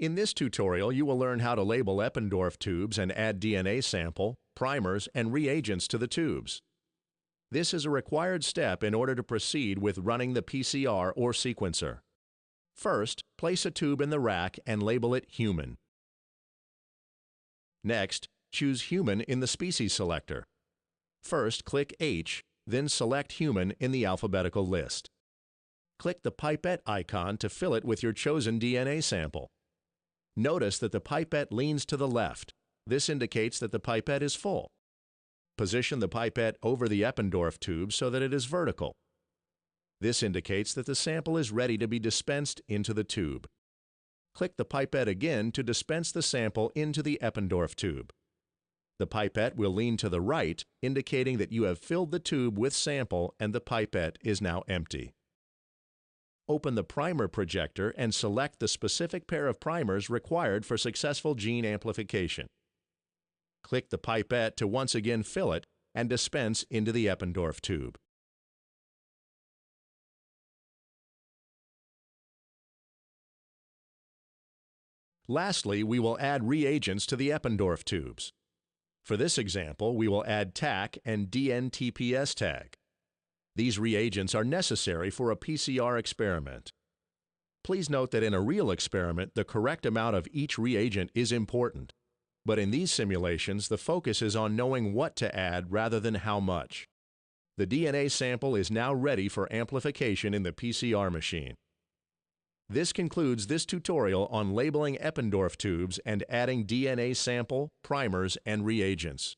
In this tutorial, you will learn how to label Eppendorf tubes and add DNA sample, primers, and reagents to the tubes. This is a required step in order to proceed with running the PCR or sequencer. First, place a tube in the rack and label it human. Next, choose human in the species selector. First, click H, then select human in the alphabetical list. Click the pipette icon to fill it with your chosen DNA sample. Notice that the pipette leans to the left. This indicates that the pipette is full. Position the pipette over the Eppendorf tube so that it is vertical. This indicates that the sample is ready to be dispensed into the tube. Click the pipette again to dispense the sample into the Eppendorf tube. The pipette will lean to the right, indicating that you have filled the tube with sample and the pipette is now empty. Open the primer projector and select the specific pair of primers required for successful gene amplification. Click the pipette to once again fill it and dispense into the Eppendorf tube. Lastly, we will add reagents to the Eppendorf tubes. For this example, we will add TAC and DNTPS tag. These reagents are necessary for a PCR experiment. Please note that in a real experiment, the correct amount of each reagent is important. But in these simulations, the focus is on knowing what to add rather than how much. The DNA sample is now ready for amplification in the PCR machine. This concludes this tutorial on labeling Eppendorf tubes and adding DNA sample, primers, and reagents.